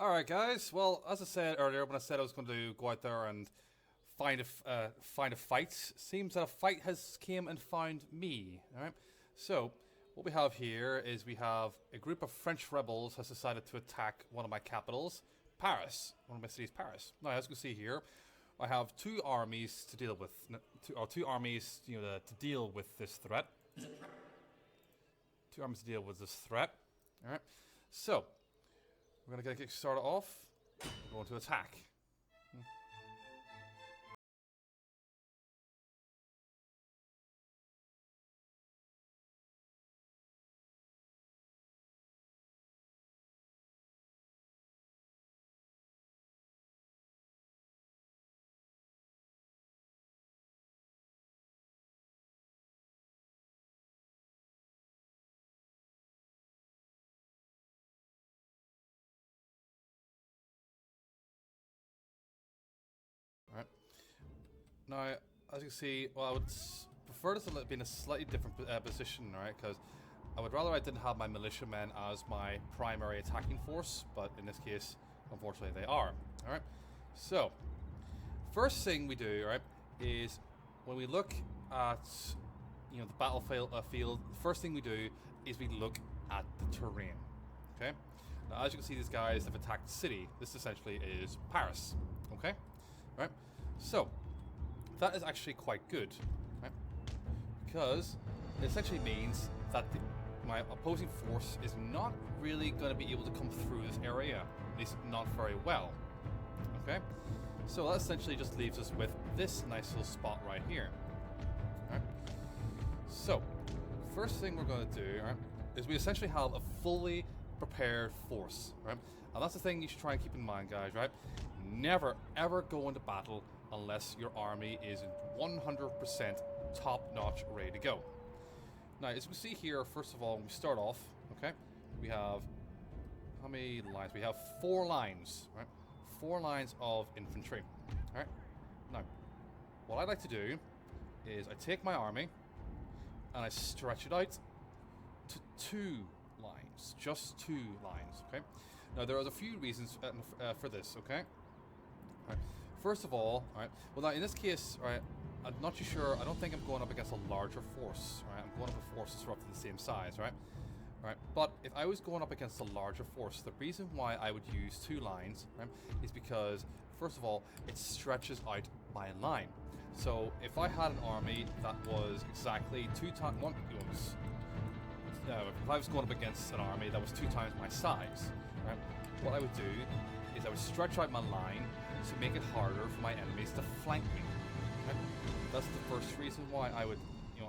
Alright guys, well as I said earlier when I said I was going to go out there and find a fight, seems that a fight has came and found me. Alright, so what we have here is we have a group of French rebels has decided to attack one of my capitals, Paris, one of my cities, Paris. Now as you can see here, I have two armies to deal with, two armies to deal with this threat. Two armies to deal with this threat. Alright, so we're going to get started off. We're going to attack. Alright. Now, as you can see, well, I would prefer this to be in a slightly different position, right? Because I would rather I didn't have my militiamen as my primary attacking force, but in this case, unfortunately, they are. Alright. So, first thing we do, right, is when we look at the battlefield field, the first thing we do is we look at the terrain. Okay. Now, as you can see, these guys have attacked the city. This essentially is Paris. Okay. Right. So that is actually quite good, right? Because it essentially means that my opposing force is not really going to be able to come through this area, at least not very well. Okay. So that essentially just leaves us with this nice little spot right here. Right. So, first thing we're going to do, right, is we essentially have a fully prepared force, right? And that's the thing you should try and keep in mind, guys, right? Never, ever go into battle unless your army is 100% top-notch ready to go. Now, as we see here, first of all, when we start off, okay, we have, how many lines? We have 4 lines, right? 4 lines of infantry, all right? Now, what I like to do is I take my army and I stretch it out to 2 lines, just 2 lines, okay? Now, there are a few reasons for this, okay? All right. First of all right, well now in this case, right, I'm not too sure, I don't think I'm going up against a larger force, right? I'm going up with forces roughly the same size, right? Right, but if I was going up against a larger force, the reason why I would use 2 lines, right, is because, first of all, it stretches out my line. So if I had an army that was exactly 2 times, if I was going up against an army that was 2 times my size, right, what I would do is I would stretch out my line to make it harder for my enemies to flank me. Right? That's the first reason why I would,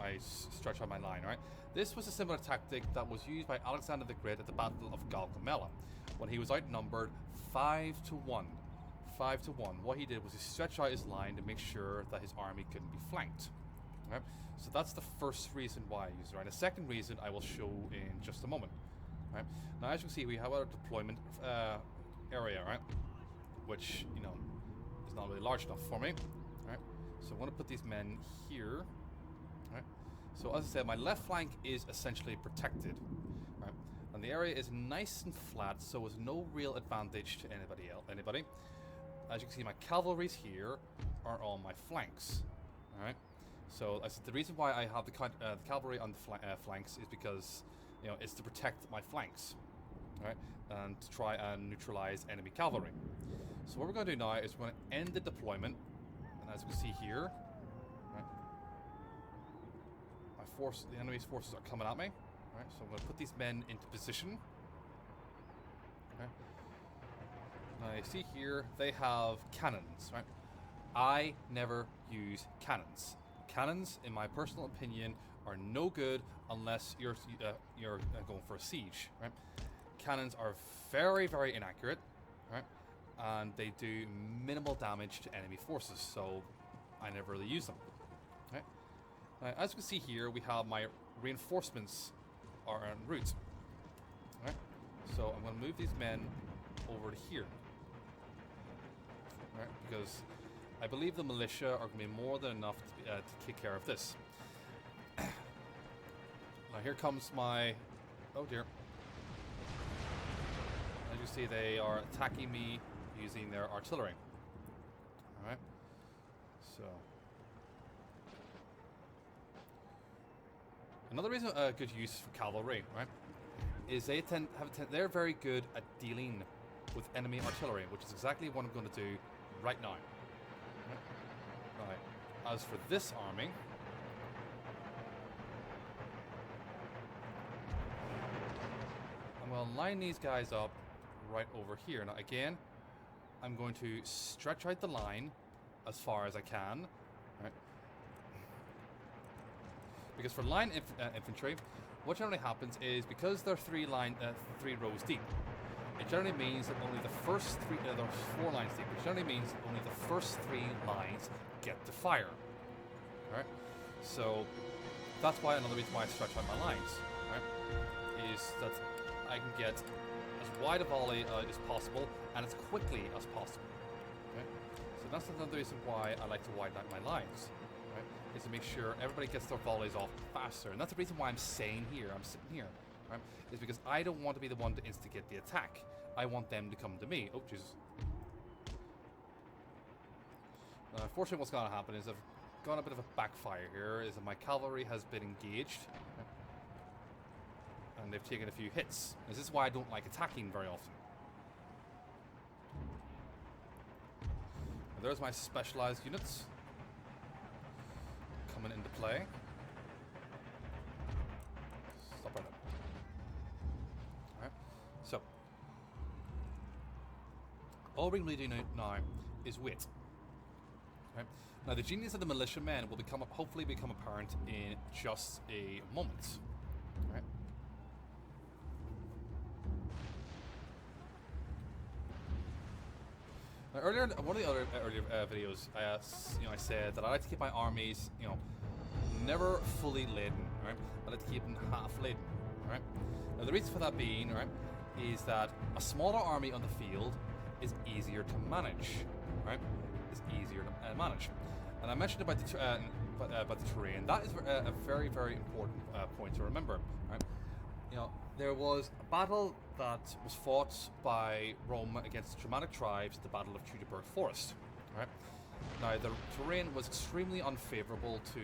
I stretch out my line, right? This was a similar tactic that was used by Alexander the Great at the Battle of Gaugamela, when he was outnumbered 5 to 1. 5 to 1. What he did was he stretched out his line to make sure that his army couldn't be flanked. Right? So that's the first reason why I use it, right? The second reason I will show in just a moment. Right? Now, as you can see, we have our deployment area, right? Which, is not really large enough for me. Right? So I'm going to put these men here. Right? So as I said, my left flank is essentially protected. Right? And the area is nice and flat, so there's no real advantage to anybody else. As you can see, my cavalry's here are on my flanks. Alright? So I said the reason why I have the cavalry on the flanks is because it's to protect my flanks, right, and to try and neutralize enemy cavalry. So what we're going to do now is we're going to end the deployment, and as you can see here, right, the enemy's forces are coming at me. Right, so I'm going to put these men into position. Okay. Now you see here they have cannons, right? I never use cannons. Cannons, in my personal opinion, are no good unless you're going for a siege, right? Cannons are very, very inaccurate, right? And they do minimal damage to enemy forces, so I never really use them, right? Now, as you can see here, we have my reinforcements are en route, right? So I'm going to move these men over to here, right? Because I believe the militia are going to be more than enough to take care of this. Now here comes my... Oh dear. As you can see, they are attacking me using their artillery. Alright. So. Another reason good use for cavalry, right, is they're very good at dealing with enemy artillery, which is exactly what I'm going to do right now. Right. As for this army, I'm going to line these guys up right over here. Now again, I'm going to stretch out the line as far as I can, right? Because for line infantry, what generally happens is, because they're three rows deep, it generally means that only the first there's 4 lines deep, which generally means that only the first 3 lines get to fire. Right? So that's why another reason why I stretch out my lines, right, is that I can get as wide a volley as possible and as quickly as possible. Okay? So that's another reason why I like to widen out my lines. Is to make sure everybody gets their volleys off faster. And that's the reason why I'm staying here, I'm sitting here, right? Is because I don't want to be the one to instigate the attack. I want them to come to me. Oh, Jesus. Unfortunately, what's going to happen is I've got a bit of a backfire here, is that my cavalry has been engaged. Right? And they've taken a few hits. This is why I don't like attacking very often. Now, there's my specialized units coming into play. Stop right there. Alright, so all we really do now is wait. Right? Now the genius of the militiamen will hopefully become apparent in just a moment. Right? Now, earlier, one of the other earlier videos, I said that I like to keep my armies, never fully laden. Right? I like to keep them half laden. Right? Now, the reason for that being, right, is that a smaller army on the field is easier to manage. Right? It's easier to manage. And I mentioned about the terrain. That is a very, very important point to remember. Right? There was a battle that was fought by Rome against the Germanic tribes at the Battle of Teutoburg Forest. Right? Now, the terrain was extremely unfavorable to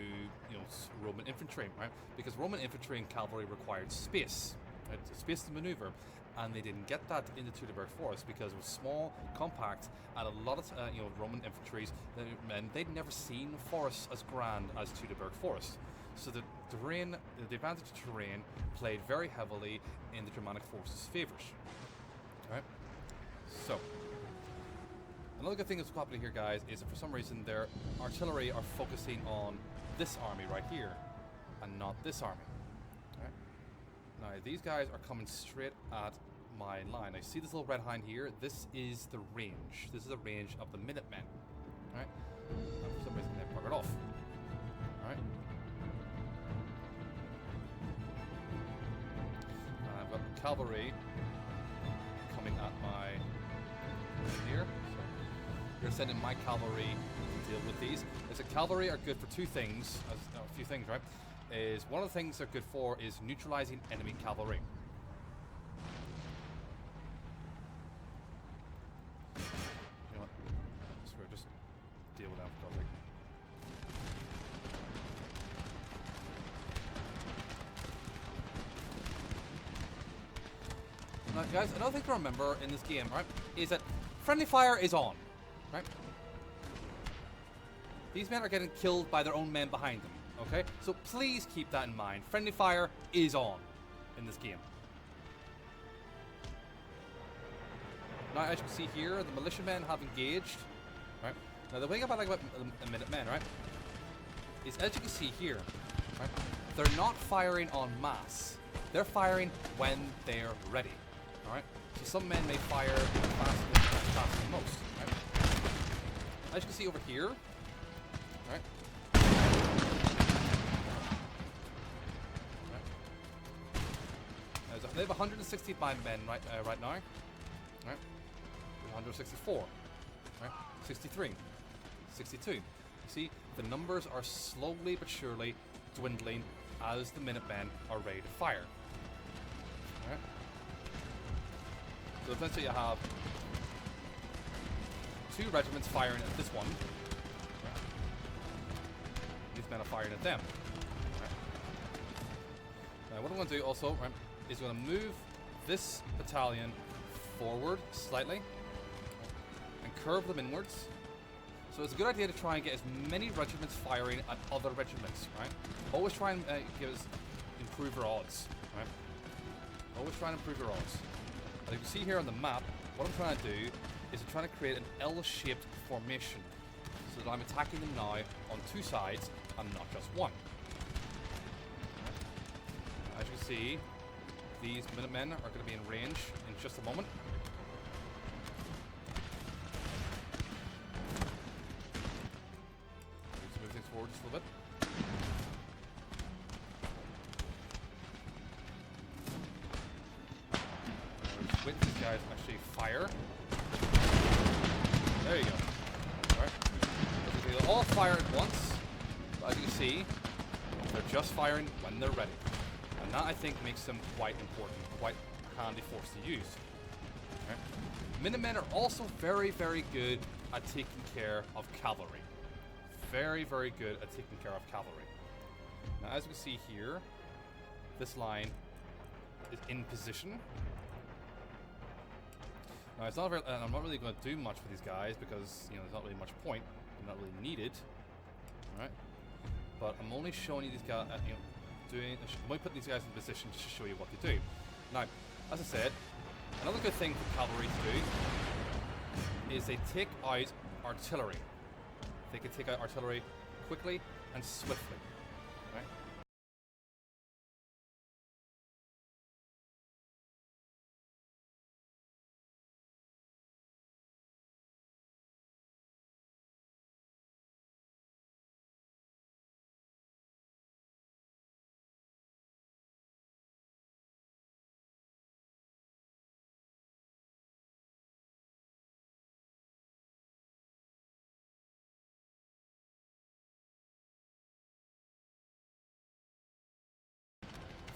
Roman infantry, right? Because Roman infantry and cavalry required space, right? Space to maneuver, and they didn't get that in the Teutoburg Forest because it was small, compact, and a lot of Roman infantry men, they'd never seen forests as grand as Teutoburg Forest. So the advantage of terrain played very heavily in the Germanic forces' favors. Right? So, another good thing that's happening here, guys, is that for some reason their artillery are focusing on this army right here, and not this army. Right? Now, these guys are coming straight at my line. I see this little red line here. This is the range. This is the range of the Minutemen. Right? And for some reason they buggered off. Alright? I've got cavalry coming at my here. So you're sending my cavalry to deal with these. The cavalry are good for two things. A few things, right? Is one of the things they're good for is neutralizing enemy cavalry. You know what? Just deal with that for God's sake. Now, guys, another thing to remember in this game, right, is that friendly fire is on, right? These men are getting killed by their own men behind them, okay? So please keep that in mind. Friendly fire is on in this game. Now, as you can see here, the militiamen have engaged, right? Now, the thing I like about the Minutemen, right, is as you can see here, right, they're not firing en masse. They're firing when they're ready. Alright, so some men may fire faster than most, right? As you can see over here, right? They have 165 men right now, right? 164, right? 63, 62. You see, the numbers are slowly but surely dwindling as the Minutemen are ready to fire. Alright? So essentially you have 2 regiments firing at this one. Right. These men are firing at them. Right. Now what I'm going to do also, right, is going to move this battalion forward slightly, right, and curve them inwards. So it's a good idea to try and get as many regiments firing at other regiments, right? Always try and improve your odds, right? Always try and improve your odds. As you can see here on the map, what I'm trying to do is I'm trying to create an L-shaped formation so that I'm attacking them now on 2 sides and not just one. Right. As you can see, these Minutemen are going to be in range in just a moment. Let's move things forward just a little bit. Just wait until these guys actually fire. There you go. Alright. They'll all fire at once. But as you can see, they're just firing when they're ready. And that, I think, makes them quite important, quite handy force to use. Right. Minutemen are also very, very good at taking care of cavalry. Very, very good at taking care of cavalry. Now, as you can see here, this line is in position. Now, it's not very, I'm not really going to do much for these guys because, you know, there's not really much point. They're not really needed. Alright. But I'm only showing you these guys, you know, I'm going to put these guys in position just to show you what they do. Now, as I said, another good thing for cavalry to do is they take out artillery. They can take out artillery quickly and swiftly. Right?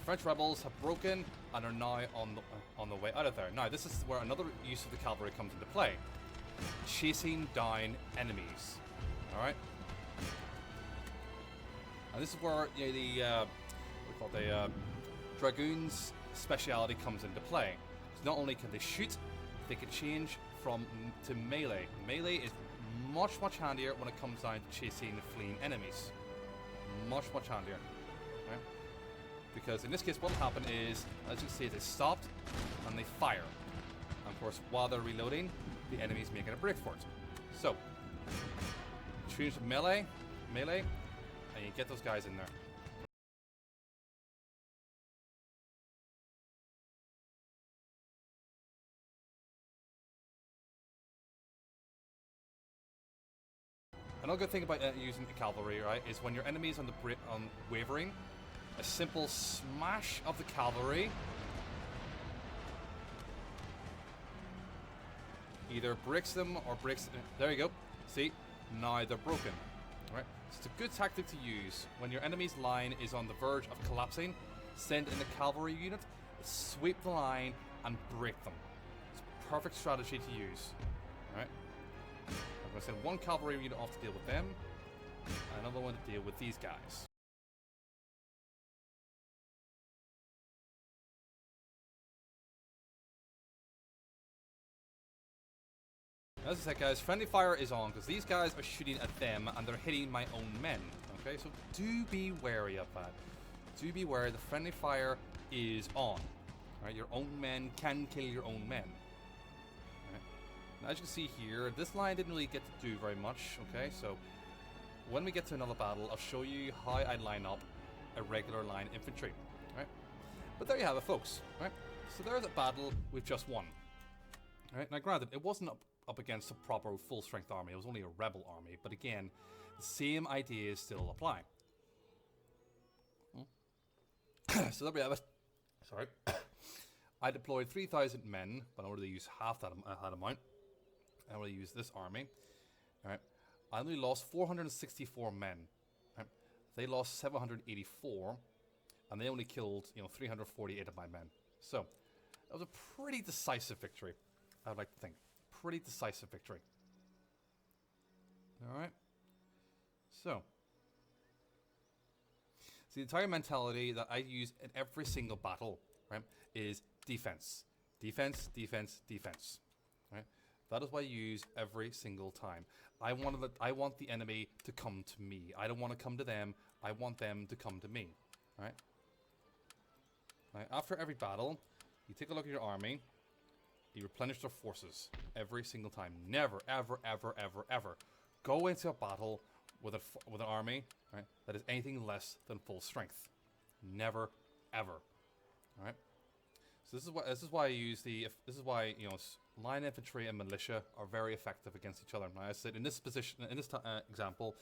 French rebels have broken and are now on the way out of there. Now, this is where another use of the cavalry comes into play. Chasing down enemies. Alright? And this is where, you know, the dragoons speciality comes into play. So not only can they shoot, they can change to melee. Melee is much handier when it comes down to chasing fleeing enemies. Much handier. Right? Because in this case, what will happen is, as you can see, they stopped and they fire. And of course, while they're reloading, the enemy's making a break for it. So, change to melee, and you get those guys in there. Another good thing about using the cavalry, right, is when your enemy's on wavering, a simple smash of the cavalry either breaks them or breaks. There you go. See, now they're broken. Right. So it's a good tactic to use when your enemy's line is on the verge of collapsing. Send in a cavalry unit, sweep the line, and break them. It's a perfect strategy to use. Right. I'm going to send one cavalry unit off to deal with them, and another one to deal with these guys. As I said, guys, friendly fire is on because these guys are shooting at them and they're hitting my own men. Okay, so do be wary of that. Do be wary. The friendly fire is on. Right, your own men can kill your own men. Right. Now, as you can see here, this line didn't really get to do very much. Okay, so when we get to another battle, I'll show you how I line up a regular line infantry. Right, but there you have it, folks. Right, so there's a battle we've just won. Right, now granted, it wasn't up against a proper full-strength army. It was only a rebel army. But again, the same ideas still apply. So there we have it. Sorry. I deployed 3,000 men, but I only used half that amount. I only used this army. Alright. I only lost 464 men. Right? They lost 784. And they only killed, 348 of my men. So, That was a pretty decisive victory, I'd like to think. Pretty decisive victory. Alright. So the entire mentality that I use in every single battle, right, is defense. Defense, defense, defense. Right? That is what I use every single time. I want the enemy to come to me. I don't want to come to them. I want them to come to me. Right? Right? After every battle, you take a look at your army. You replenish their forces every single time. Never, ever, ever, ever, ever go into a battle with an army, right, that is anything less than full strength. Never, ever. All right. So this is why I use this is why, you know, line infantry and militia are very effective against each other. Right? I said in this position, in this example,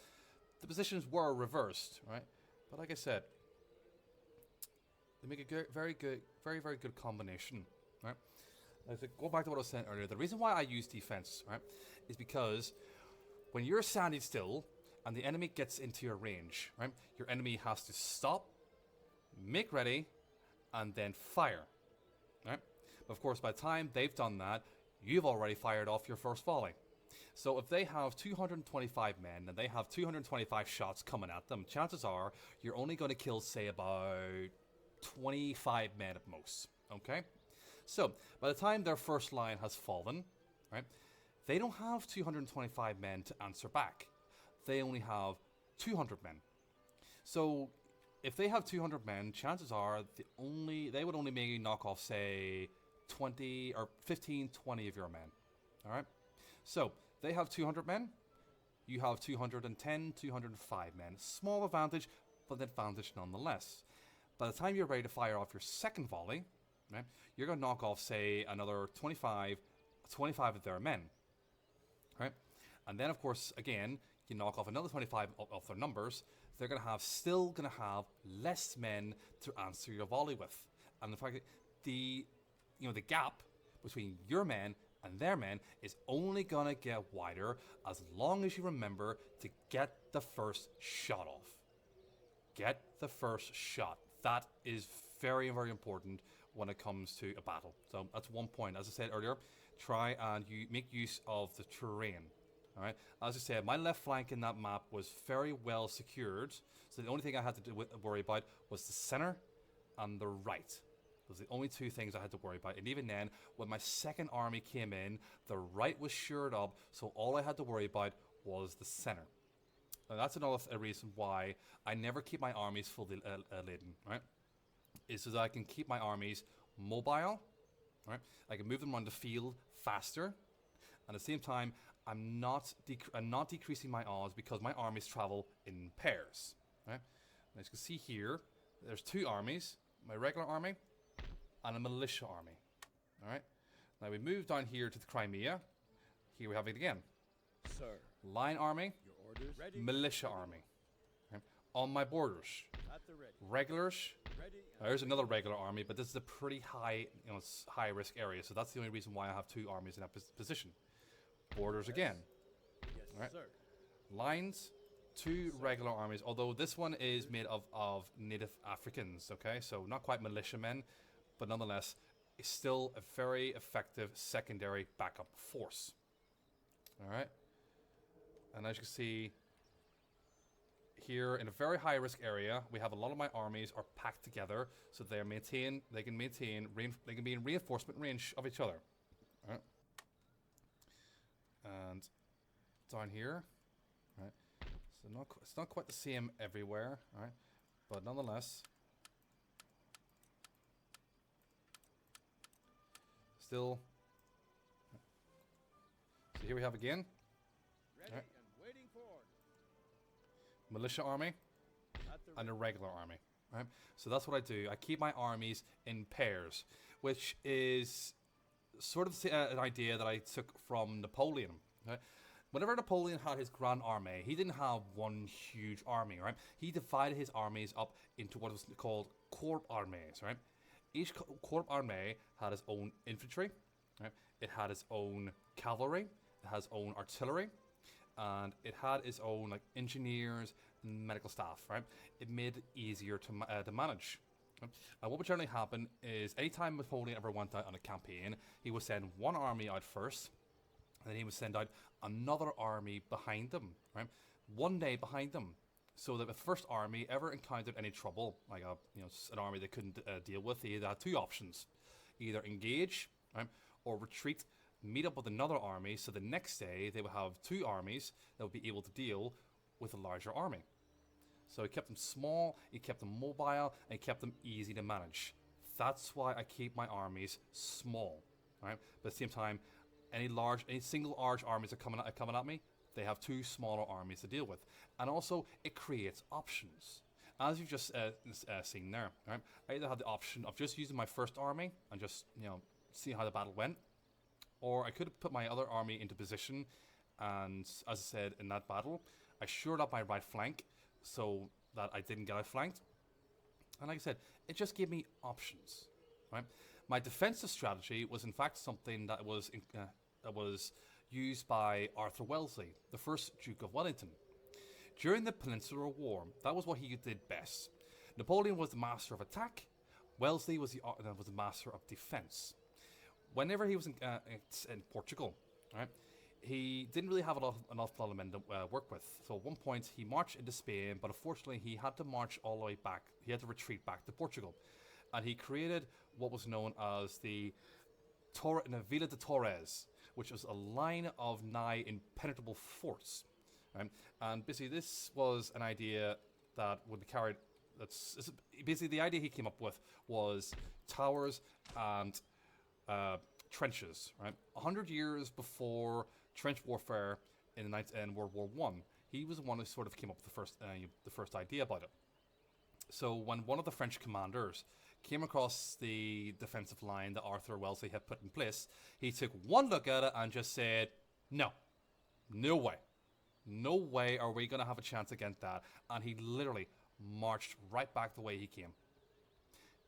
the positions were reversed, right? But like I said, they make a very good, very good combination, right? Go back to what I was saying earlier. The reason why I use defense, right, is because when you're standing still and the enemy gets into your range, right, your enemy has to stop, make ready, and then fire, right? But of course, by the time they've done that, you've already fired off your first volley. So if they have 225 men and they have 225 shots coming at them, chances are you're only going to kill, say, about 25 men at most, okay? So, by the time their first line has fallen, right, they don't have 225 men to answer back. They only have 200 men. So, if they have 200 men, chances are they would only maybe knock off, say, 20 or 15, 20 of your men. All right? So, they have 200 men. You have 210, 205 men. Small advantage, but advantage nonetheless. By the time you're ready to fire off your second volley, right, you're going to knock off, say, another 25 of their men, right? And then, of course, again, you knock off another 25 of their numbers. They're still going to have less men to answer your volley with. And the fact that the gap between your men and their men is only going to get wider as long as you remember to get the first shot off. Get the first shot. That is very, very important when it comes to a battle. So that's one point. As I said earlier, try and make use of the terrain. All right. As I said, my left flank in that map was very well secured. So the only thing I had to worry about was the center and the right. Those are the only two things I had to worry about. And even then, when my second army came in, the right was shored up. So all I had to worry about was the center. Now that's another reason why I never keep my armies fully laden. Right. Is so that I can keep my armies mobile, right? I can move them around the field faster, and at the same time, I'm not decreasing my odds because my armies travel in pairs, right? And as you can see here, there's two armies: my regular army and a militia army. All right. Now we move down here to the Crimea. Here we have it again. Sir. Line army, Your orders? Ready. militia army. Okay. On my borders, At the ready. regulars. Ready. There's another regular army, but this is a pretty high, high risk area, so that's the only reason why I have two armies in that position. Borders again. Yes, Right. sir. Lines, two regular armies, although this one is made of native Africans, okay? So not quite militiamen, but nonetheless, it's still a very effective secondary backup force. All right? And as you can see, here in a very high risk area, we have a lot of my armies are packed together, so they can be in reinforcement range of each other. All right. And down here, right? So it's not quite the same everywhere, all right? But nonetheless, still. So here we have again. Ready Right. and waiting for orders. Militia army At the and a ready. regular army, right? So that's what I do. I keep my armies in pairs, which is sort of an idea that I took from Napoleon. Right? Whenever Napoleon had his Grand Army, he didn't have one huge army, right? He divided his armies up into what was called corps armies, right? Each corps army had its own infantry, right? It had its own cavalry, it has its own artillery, and it had its own engineers and medical staff, right? It made it easier to manage. What would generally happen is anytime Napoleon ever went out on a campaign, he would send one army out first, and then he would send out another army behind them, right? One day behind them, so that if the first army ever encountered any trouble, like an army they couldn't deal with, they had two options: either engage, right, or retreat, meet up with another army. So the next day they would have two armies that would be able to deal with a larger army. So he kept them small, he kept them mobile, and he kept them easy to manage. That's why I keep my armies small, right? But at the same time, any single large armies are coming at me, they have two smaller armies to deal with. And also, it creates options. As you've just seen there, right? I either had the option of just using my first army and just, see how the battle went, or I could have put my other army into position, and as I said in that battle, I shored up my right flank so that I didn't get outflanked. And like I said, it just gave me options, right? My defensive strategy was in fact something that was used by Arthur Wellesley, the first Duke of Wellington. During the Peninsular War, that was what he did best. Napoleon was the master of attack. Wellesley was the master of defense. Whenever he was in Portugal, right, he didn't really have an awful lot of men to work with. So at one point, he marched into Spain, but unfortunately, he had to march all the way back. He had to retreat back to Portugal. And he created what was known as the Villa de Torres, which was a line of nigh impenetrable forts. Right? And basically, this was an idea that would be carried. Basically, the idea he came up with was towers and trenches. Right, 100 years before trench warfare in World War One, he was the one who sort of came up with the first idea about it. So when one of the French commanders came across the defensive line that Arthur Wellesley had put in place, he took one look at it and just said, no way are we going to have a chance against that. And he literally marched right back the way he came.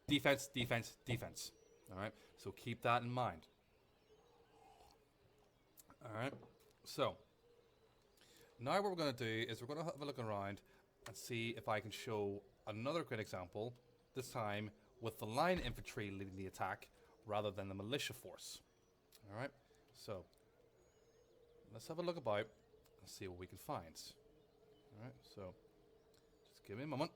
Defense, defense, defense. All right, so keep that in mind. All right, so now what we're going to do is we're going to have a look around and see if I can show another great example, this time with the line infantry leading the attack rather than the militia force. All right, so let's have a look about and see what we can find. All right, so just give me a moment.